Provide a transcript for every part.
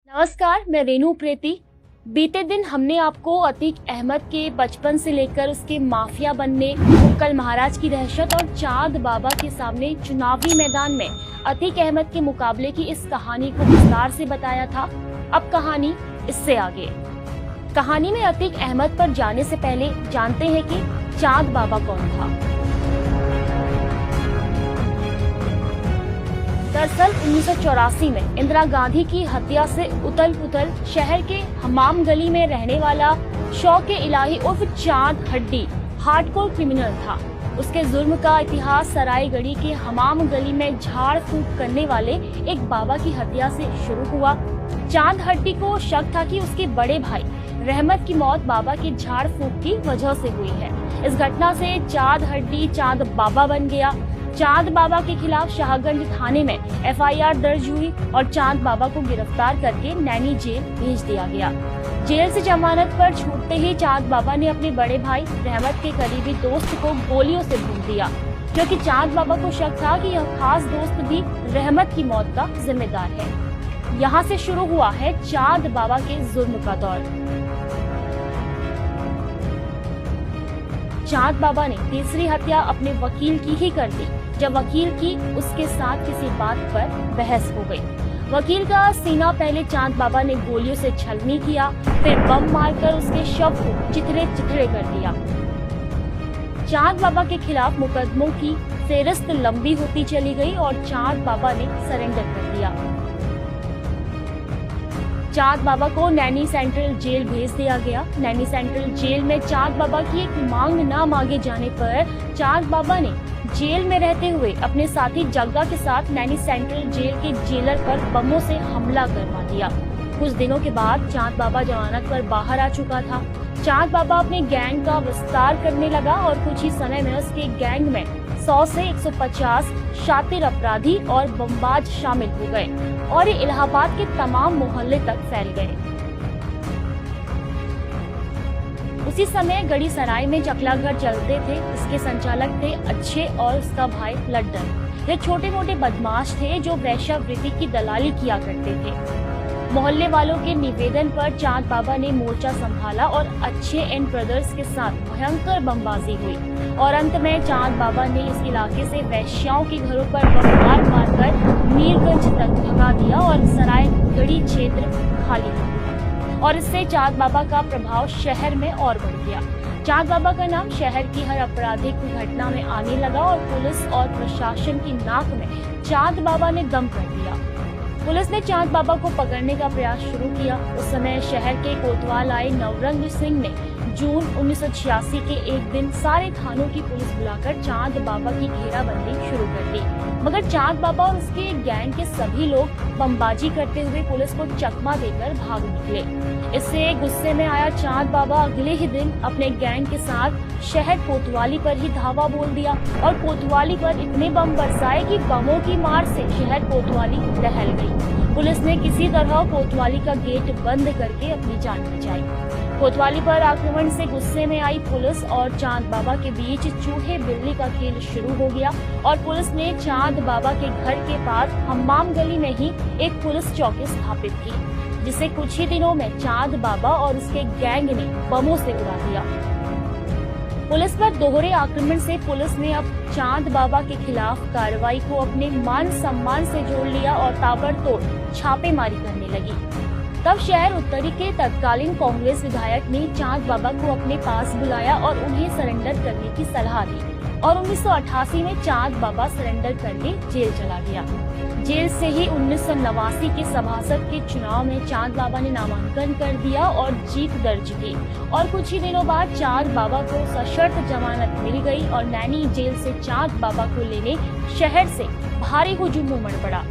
नमस्कार, मैं रेनू प्रेती। बीते दिन हमने आपको अतीक अहमद के बचपन से लेकर उसके माफिया बनने, मुक्कल महाराज की दहशत और चाँद बाबा के सामने चुनावी मैदान में अतीक अहमद के मुकाबले की इस कहानी को विस्तार से बताया था। अब कहानी इससे आगे। कहानी में अतीक अहमद पर जाने से पहले जानते हैं कि चाँद बाबा कौन था। दरअसल 1984 में इंदिरा गांधी की हत्या से उथल पुथल शहर के हमाम गली में रहने वाला शौक इलाही उर्फ चाँद हड्डी हार्डकोर क्रिमिनल था। उसके जुर्म का इतिहास सरायगढ़ी के हमाम गली में झाड़ फूक करने वाले एक बाबा की हत्या से शुरू हुआ। चाँद हड्डी को शक था कि उसके बड़े भाई रहमत की मौत बाबा के झाड़ फूक की वजह से हुई है। इस घटना से चाँद हड्डी चाँद बाबा बन गया। चाँद बाबा के खिलाफ शाहगंज थाने में एफआईआर दर्ज हुई और चाँद बाबा को गिरफ्तार करके नैनी जेल भेज दिया गया। जेल से जमानत पर छूटते ही चाँद बाबा ने अपने बड़े भाई रहमत के करीबी दोस्त को गोलियों से भून दिया, क्योंकि चाँद बाबा को शक था कि यह खास दोस्त भी रहमत की मौत का जिम्मेदार है। यहाँ से शुरू हुआ है चाँद बाबा के जुर्म का दौर। चाँद बाबा ने तीसरी हत्या अपने वकील की ही कर दी, जब वकील की उसके साथ किसी बात पर बहस हो गई। वकील का सीना पहले चाँद बाबा ने गोलियों से छलनी किया, फिर बम मारकर उसके शव को चिथड़े चिथड़े कर दिया। चाँद बाबा के खिलाफ मुकदमों की फेहरिस्त लंबी होती चली गई और चाँद बाबा ने सरेंडर कर दिया। चाँद बाबा को नैनी सेंट्रल जेल भेज दिया गया। नैनी सेंट्रल जेल में चाँद बाबा की एक मांग न मांगे जाने पर चाँद बाबा ने जेल में रहते हुए अपने साथी जग्गा के साथ नैनी सेंट्रल जेल के जेलर पर बमों से हमला करवा दिया। कुछ दिनों के बाद चाँद बाबा जमानत पर बाहर आ चुका था। चाँद बाबा अपने गैंग का विस्तार करने लगा और कुछ ही समय में उसके गैंग में 100 से 150 शातिर अपराधी और बमबाज शामिल हो गए और ये इलाहाबाद के तमाम मोहल्ले तक फैल गए। उसी समय गढ़ी सराय में चकला घर चलते थे। इसके संचालक थे अच्छे और उसका भाई लड्डन। ये छोटे मोटे बदमाश थे जो वैश्यावृत्ति की दलाली किया करते थे। मोहल्ले वालों के निवेदन पर चाँद बाबा ने मोर्चा संभाला और अच्छे एंड ब्रदर्स के साथ भयंकर बमबाजी हुई और अंत में चाँद बाबा ने इस इलाके से वैश्याओं के घरों पर बम मारकर मीरगंज तक भगा दिया और सरायगढ़ी क्षेत्र खाली हो गया और इससे चाँद बाबा का प्रभाव शहर में और बढ़ गया। चाँद बाबा का नाम शहर की हर आपराधिक घटना में आने लगा और पुलिस और प्रशासन की नाक में चाँद बाबा ने दम कर दिया। पुलिस ने चाँद बाबा को पकड़ने का प्रयास शुरू किया। उस समय शहर के कोतवाल आए नवरंग सिंह ने जून 1986 के एक दिन सारे थानों की पुलिस बुलाकर चाँद बाबा की घेराबंदी शुरू कर दी, मगर चाँद बाबा और उसके गैंग के सभी लोग बमबाजी करते हुए पुलिस को चकमा देकर भाग निकले। इससे गुस्से में आया चाँद बाबा अगले ही दिन अपने गैंग के साथ शहर कोतवाली पर ही धावा बोल दिया और कोतवाली पर इतने बम बरसाए कि बमों की मार से शहर कोतवाली दहल गई। पुलिस ने किसी तरह कोतवाली का गेट बंद करके अपनी जान बचाई। कोतवाली पर आक्रमण से गुस्से में आई पुलिस और चाँद बाबा के बीच चूहे बिल्ली का खेल शुरू हो गया और पुलिस ने चाँद बाबा के घर के पास हम्माम गली में ही एक पुलिस चौकी स्थापित की, जिसे कुछ ही दिनों में चाँद बाबा और उसके गैंग ने बमों से उड़ा दिया। पुलिस पर दोहरे आक्रमण से पुलिस ने अब चाँद बाबा के खिलाफ कार्रवाई को अपने मान सम्मान से जोड़ लिया और ताबड़तोड़ छापेमारी करने लगी। तब शहर उत्तरी के तत्कालीन कांग्रेस विधायक ने चाँद बाबा को अपने पास बुलाया और उन्हें सरेंडर करने की सलाह दी और 1988 में चाँद बाबा सरेंडर करके जेल चला गया। जेल से ही 1989 के सभासद के चुनाव में चाँद बाबा ने नामांकन कर दिया और जीत दर्ज की और कुछ ही दिनों बाद चाँद बाबा को सशर्त जमानत मिल गई और नैनी जेल से चाँद बाबा को लेने शहर से भारी हुजूम उमड़ पड़ा।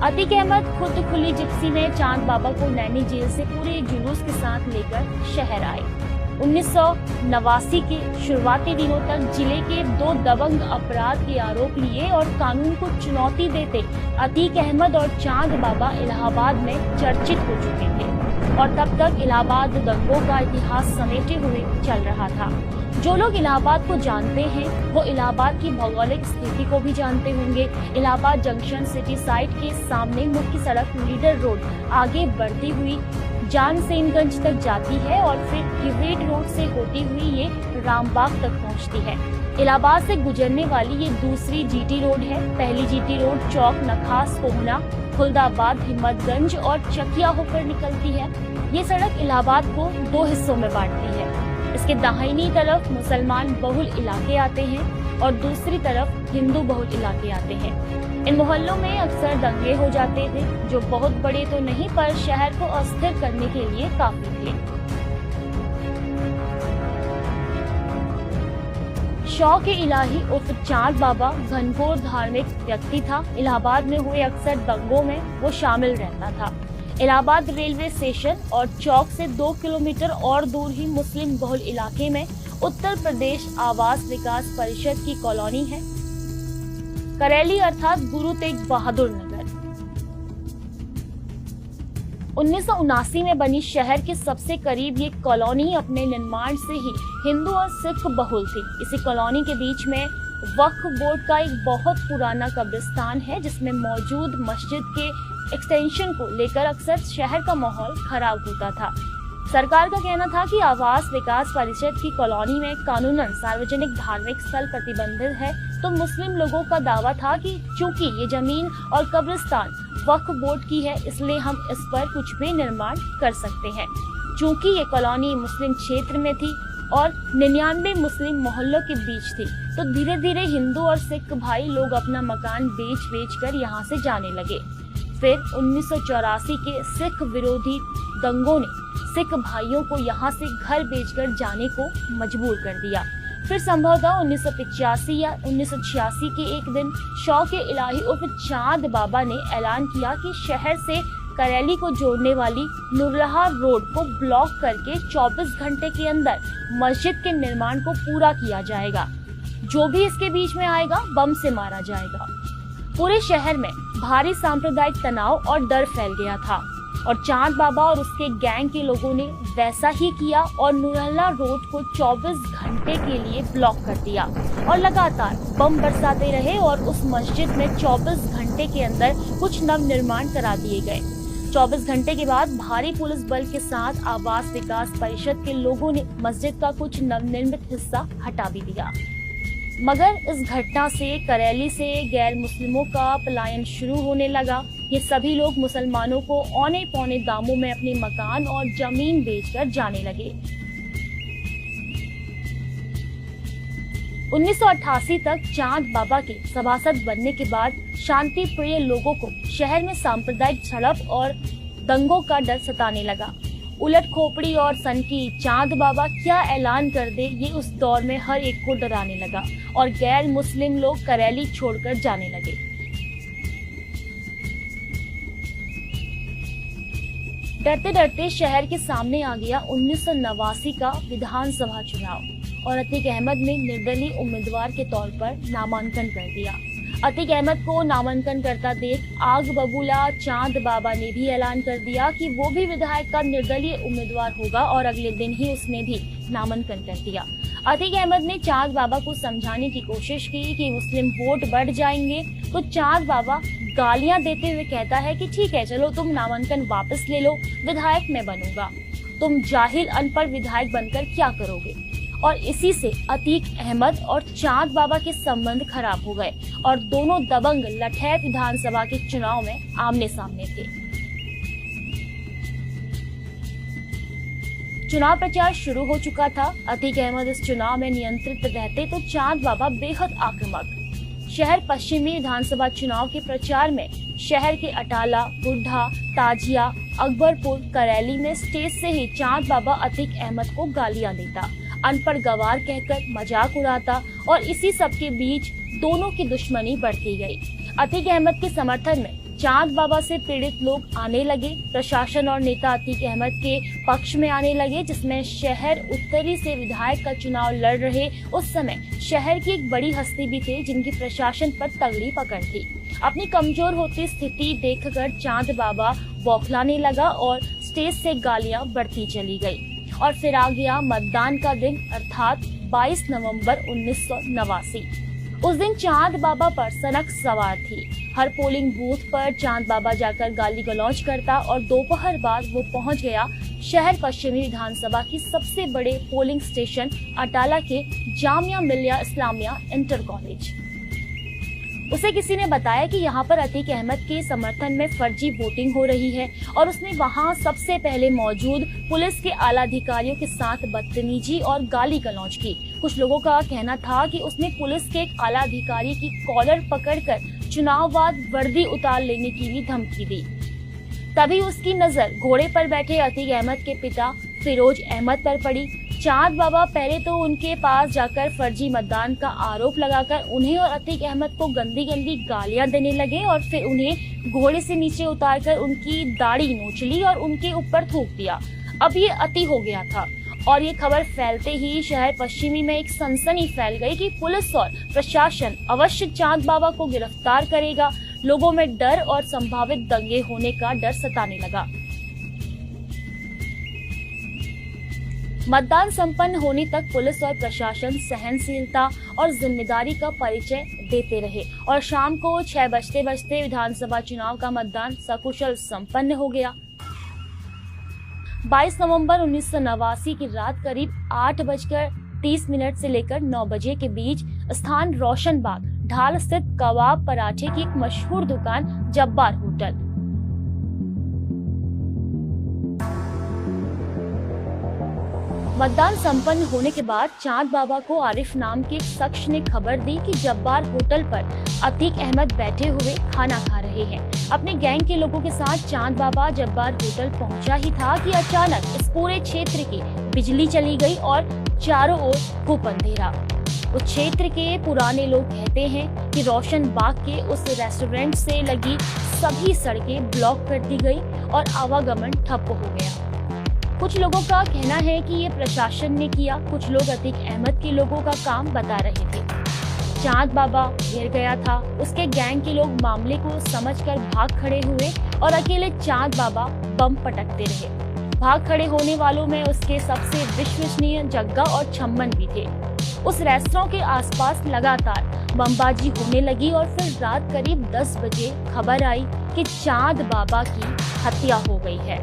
अतीक अहमद खुद खुली जिप्सी में चाँद बाबा को नैनी जेल से पूरे जुलूस के साथ लेकर शहर आए। 1989 के शुरुआती दिनों तक जिले के 2 दबंग अपराध के आरोप लिए और कानून को चुनौती देते अतीक अहमद और चाँद बाबा इलाहाबाद में चर्चित हो चुके थे और तब तक इलाहाबाद दंगों का इतिहास समेटे हुए चल रहा था। जो लोग इलाहाबाद को जानते हैं वो इलाहाबाद की भौगोलिक स्थिति को भी जानते होंगे। इलाहाबाद जंक्शन सिटी साइट के सामने मुख्य सड़क लीडर रोड आगे बढ़ती हुई जानसेनगंज तक जाती है और फिर किवेट रोड से होती हुई ये रामबाग तक पहुंचती है। इलाहाबाद से गुजरने वाली ये दूसरी जीटी रोड है। पहली जीटी रोड चौक, नखास, कोहना, खुलदाबाद, हिम्मतगंज और चकिया होकर निकलती है। ये सड़क इलाहाबाद को दो हिस्सों में बांटती है। इसके दाहिनी तरफ मुसलमान बहुल इलाके आते हैं और दूसरी तरफ हिंदू बहुल इलाके आते हैं। इन मोहल्लों में अक्सर दंगे हो जाते थे, जो बहुत बड़े तो नहीं पर शहर को अस्थिर करने के लिए काफी थे। शौक इलाही उर्फ चांद बाबा घनघोर धार्मिक व्यक्ति था। इलाहाबाद में हुए अक्सर दंगों में वो शामिल रहता था। इलाहाबाद रेलवे स्टेशन और चौक से 2 किलोमीटर और दूर ही मुस्लिम बहुल इलाके में उत्तर प्रदेश आवास विकास परिषद की कॉलोनी है, करेली अर्थात गुरु तेग बहादुर नगर। 1979 में बनी शहर के सबसे करीब ये कॉलोनी अपने निर्माण से ही हिंदू और सिख बहुल थी। इसी कॉलोनी के बीच में वक्फ बोर्ड का एक बहुत पुराना कब्रिस्तान है, जिसमें मौजूद मस्जिद के एक्सटेंशन को लेकर अक्सर शहर का माहौल खराब होता था। सरकार का कहना था कि आवास विकास परिषद की कॉलोनी में कानूनन सार्वजनिक धार्मिक स्थल प्रतिबंधित है, तो मुस्लिम लोगों का दावा था कि चूंकि ये जमीन और कब्रिस्तान वक्फ बोर्ड की है, इसलिए हम इस पर कुछ भी निर्माण कर सकते हैं। चूंकि ये कॉलोनी मुस्लिम क्षेत्र में थी और 99 मुस्लिम मोहल्लों के बीच थी, तो धीरे धीरे हिंदू और सिख भाई लोग अपना मकान बेच कर यहाँ से जाने लगे। फिर 1984 के सिख विरोधी दंगों ने सिख भाइयों को यहाँ से घर बेचकर जाने को मजबूर कर दिया। फिर संभवतः 1985 या 1986 के एक दिन शौक इलाही उर्फ चांद बाबा ने ऐलान किया कि शहर से करेली को जोड़ने वाली नुरलहा रोड को ब्लॉक करके 24 घंटे के अंदर मस्जिद के निर्माण को पूरा किया जाएगा। जो भी इसके बीच में आएगा बम से मारा जाएगा। पूरे शहर में भारी सांप्रदायिक तनाव और डर फैल गया था और चांद बाबा और उसके गैंग के लोगों ने वैसा ही किया और नुरल्ला रोड को 24 घंटे के लिए ब्लॉक कर दिया और लगातार बम बरसाते रहे और उस मस्जिद में 24 घंटे के अंदर कुछ नव निर्माण करा दिए गए। 24 घंटे के बाद भारी पुलिस बल के साथ आवास विकास परिषद के लोगों ने मस्जिद का कुछ नवनिर्मित हिस्सा हटा भी दिया। मगर इस घटना से करेली से गैर मुस्लिमों का पलायन शुरू होने लगा। ये सभी लोग मुसलमानों को औने पौने दामों में अपने मकान और जमीन बेचकर जाने लगे। 1988 तक चांद बाबा के सभासद बनने के बाद शांति प्रिय लोगों को शहर में सांप्रदायिक झड़प और दंगों का डर सताने लगा। उलट खोपड़ी और सनकी चांद बाबा क्या ऐलान कर दे, ये उस दौर में हर एक को डराने लगा और गैर मुस्लिम लोग करेली छोड़कर जाने लगे। डरते डरते शहर के सामने आ गया 1989 का विधानसभा चुनाव और अतीक अहमद ने निर्दलीय उम्मीदवार के तौर पर नामांकन कर दिया। अतीक अहमद को नामांकन करता देख आग बबूला चांद बाबा ने भी ऐलान कर दिया कि वो भी विधायक का निर्दलीय उम्मीदवार होगा और अगले दिन ही उसने भी नामांकन कर दिया। अतीक अहमद ने चांद बाबा को समझाने की कोशिश की कि मुस्लिम वोट बढ़ जाएंगे, तो चांद बाबा गालियां देते हुए कहता है कि ठीक है, चलो तुम नामांकन वापस ले लो, विधायक मैं बनूंगा, तुम जाहिल अनपढ़ विधायक बनकर क्या करोगे। और इसी से अतीक अहमद और चांद बाबा के संबंध खराब हो गए और दोनों दबंग लठैत विधानसभा के चुनाव में आमने सामने थे। चुनाव प्रचार शुरू हो चुका था। अतीक अहमद इस चुनाव में नियंत्रित रहते तो चांद बाबा बेहद आक्रामक। शहर पश्चिमी विधानसभा चुनाव के प्रचार में शहर के अटाला, बुढ़ा, ताजिया, अकबरपुर, करेली में स्टेज से ही चांद बाबा अतीक अहमद को गालियां देता, अनपढ़ गवार कहकर मजाक उड़ाता और इसी सब के बीच दोनों की दुश्मनी बढ़ती गई। अतीक अहमद के समर्थन में चांद बाबा से पीड़ित लोग आने लगे। प्रशासन और नेता अतीक अहमद के पक्ष में आने लगे, जिसमें शहर उत्तरी से विधायक का चुनाव लड़ रहे उस समय शहर की एक बड़ी हस्ती भी थे जिनकी प्रशासन पर तगड़ी पकड़ थी। अपनी कमजोर होती स्थिति देखकर चांद बाबा बौखलाने लगा और स्टेज से गालियां बढ़ती चली गई। और फिर आ गया मतदान का दिन, अर्थात 22 नवंबर 1989। उस दिन चांद बाबा पर सनक सवार थी। हर पोलिंग बूथ पर चांद बाबा जाकर गाली गलौज करता और दोपहर बाद वो पहुंच गया शहर पश्चिमी विधानसभा की सबसे बड़े पोलिंग स्टेशन अटाला के जामिया मिलिया इस्लामिया इंटर कॉलेज। उसे किसी ने बताया कि यहाँ पर अतीक अहमद के समर्थन में फर्जी वोटिंग हो रही है और उसने वहाँ सबसे पहले मौजूद पुलिस के आला अधिकारियों के साथ बदतमीजी और गाली गलौज की। कुछ लोगों का कहना था कि उसने पुलिस के एक आला अधिकारी की कॉलर पकड़कर चुनाव बाद वर्दी उतार लेने की भी धमकी दी। तभी उसकी नजर घोड़े पर बैठे अतीक अहमद के पिता फिरोज अहमद पर पड़ी। चांद बाबा पहले तो उनके पास जाकर फर्जी मतदान का आरोप लगाकर उन्हें और अतीक अहमद को गंदी गंदी गालियां देने लगे और फिर उन्हें घोड़े से नीचे उतारकर उनकी दाढ़ी नोच ली और उनके ऊपर थूक दिया। अब ये अति हो गया था और ये खबर फैलते ही शहर पश्चिमी में एक सनसनी फैल गई कि पुलिस और प्रशासन अवश्य चांद बाबा को गिरफ्तार करेगा। लोगों में डर और संभावित दंगे होने का डर सताने लगा। मतदान संपन्न होने तक पुलिस और प्रशासन सहनशीलता और जिम्मेदारी का परिचय देते रहे और शाम को 6 बजते विधानसभा चुनाव का मतदान सकुशल संपन्न हो गया। 22 नवंबर 1989 की रात करीब 8:30 से लेकर 9 बजे के बीच स्थान रोशन बाग ढाल स्थित कबाब पराठे की एक मशहूर दुकान जब्बार होटल। मतदान संपन्न होने के बाद चांद बाबा को आरिफ नाम के एक शख्स ने खबर दी कि जब्बार होटल पर अतीक अहमद बैठे हुए खाना खा रहे हैं। अपने गैंग के लोगों के साथ चांद बाबा जब्बार होटल पहुंचा ही था कि अचानक इस पूरे क्षेत्र की बिजली चली गई और चारों ओर खूब अंधेरा। उस क्षेत्र के पुराने लोग कहते हैं कि रोशन बाग के उस रेस्टोरेंट से लगी सभी सड़कें ब्लॉक कर दी गई और आवागमन ठप हो गया। कुछ लोगों का कहना है कि ये प्रशासन ने किया। कुछ लोग अतीक अहमद के लोगों का काम बता रहे थे। चांद बाबा गिर गया था। उसके गैंग के लोग मामले को समझकर भाग खड़े हुए और अकेले चांद बाबा बम पटकते रहे। भाग खड़े होने वालों में उसके सबसे विश्वसनीय जग्गा और छम्मन भी थे। उस रेस्तरां के आसपास लगातार बमबाजी होने लगी और फिर रात करीब 10 बजे खबर आई कि चांद बाबा की हत्या हो गई है।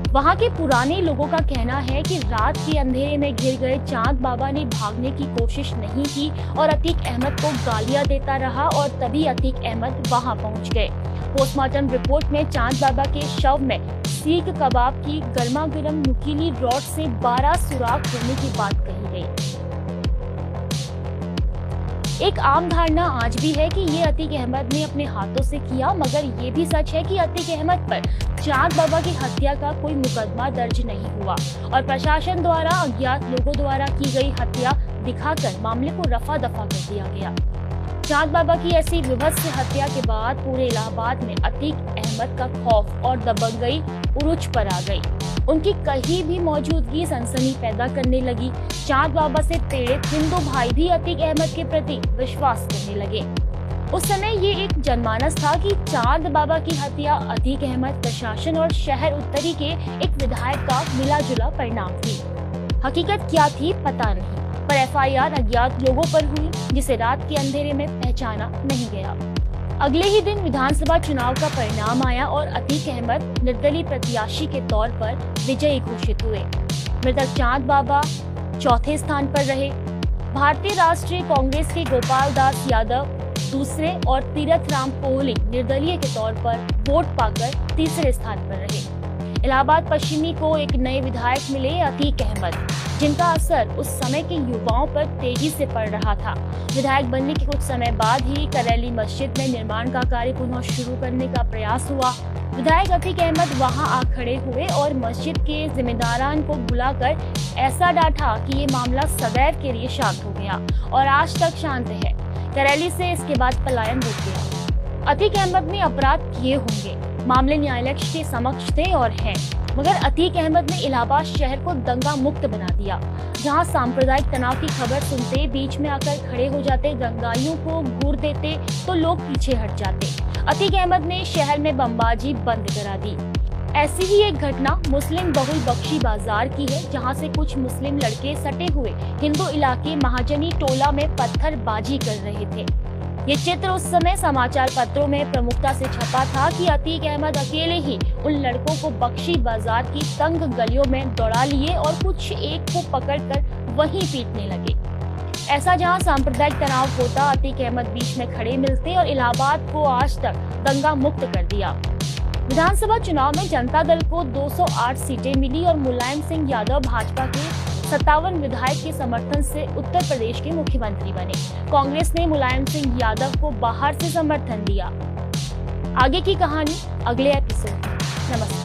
वहाँ के पुराने लोगों का कहना है कि रात के अंधेरे में घिर गए चांद बाबा ने भागने की कोशिश नहीं की और अतीक अहमद को गालियां देता रहा और तभी अतीक अहमद वहाँ पहुँच गए। पोस्टमार्टम रिपोर्ट में चांद बाबा के शव में सीख कबाब की गर्मागर्म नुकीली रॉड से 12 सुराख होने की बात कही गई। एक आम धारणा आज भी है कि ये अतीक अहमद ने अपने हाथों से किया, मगर ये भी सच है कि अतीक अहमद पर चांद बाबा की हत्या का कोई मुकदमा दर्ज नहीं हुआ और प्रशासन द्वारा अज्ञात लोगों द्वारा की गई हत्या दिखाकर मामले को रफा दफा कर दिया गया। चांद बाबा की ऐसी विभत्स हत्या के बाद पूरे इलाहाबाद में अतीक अहमद का खौफ और दबंगई उरूज पर आ गई। उनकी कहीं भी मौजूदगी सनसनी पैदा करने लगी। चांद बाबा से पीड़ित हिंदू भाई भी अतीक अहमद के प्रति विश्वास करने लगे। उस समय ये एक जनमानस था कि चांद बाबा की हत्या अतीक अहमद, प्रशासन और शहर उत्तरी के एक विधायक का मिला जुला परिणाम थी। हकीकत क्या थी पता नहीं, पर एफआईआर अज्ञात लोगों पर हुई जिसे रात के अंधेरे में पहचाना नहीं गया। अगले ही दिन विधानसभा चुनाव का परिणाम आया और अतीक अहमद निर्दलीय प्रत्याशी के तौर पर विजयी घोषित हुए। मृतक चांद बाबा चौथे स्थान पर रहे। भारतीय राष्ट्रीय कांग्रेस के गोपाल दास यादव दूसरे और तीरथ राम कोहली निर्दलीय के तौर पर वोट पाकर तीसरे स्थान पर रहे। इलाहाबाद पश्चिमी को एक नए विधायक मिले, अतीक अहमद, जिनका असर उस समय के युवाओं पर तेजी से पड़ रहा था। विधायक बनने के कुछ समय बाद ही करैली मस्जिद में निर्माण का कार्य पुनः शुरू करने का प्रयास हुआ। विधायक अतीक अहमद वहां आ खड़े हुए और मस्जिद के जिम्मेदारान को बुलाकर ऐसा डांटा कि ये मामला सदैव के लिए शांत हो गया और आज तक शांत है। करैली से इसके बाद पलायन रुक गया। अतीक अहमद ने अपराध किए होंगे, मामले न्यायालय के समक्ष थे और हैं, मगर अतीक अहमद ने इलाहाबाद शहर को दंगा मुक्त बना दिया। जहां सांप्रदायिक तनाव की खबर सुनते बीच में आकर खड़े हो जाते दंगाइयों को घूर देते तो लोग पीछे हट जाते। अतीक अहमद ने शहर में बमबाजी बंद करा दी। ऐसी ही एक घटना मुस्लिम बहुल बख्शी बाजार की है, जहां से कुछ मुस्लिम लड़के सटे हुए हिंदू इलाके महाजनी टोला में पत्थरबाजी कर रहे थे। ये चित्र उस समय समाचार पत्रों में प्रमुखता से छपा था कि अतीक अहमद अकेले ही उन लड़कों को बख्शी बाजार की तंग गलियों में दौड़ा लिए और कुछ एक को पकड़कर वहीं पीटने लगे। ऐसा जहां सांप्रदायिक तनाव होता, अतीक अहमद बीच में खड़े मिलते और इलाहाबाद को आज तक दंगा मुक्त कर दिया। विधानसभा चुनाव में जनता दल को 208 सीटें मिली और मुलायम सिंह यादव भाजपा के 57 विधायक के समर्थन से उत्तर प्रदेश के मुख्यमंत्री बने। कांग्रेस ने मुलायम सिंह यादव को बाहर से समर्थन दिया। आगे की कहानी अगले एपिसोड में। नमस्कार।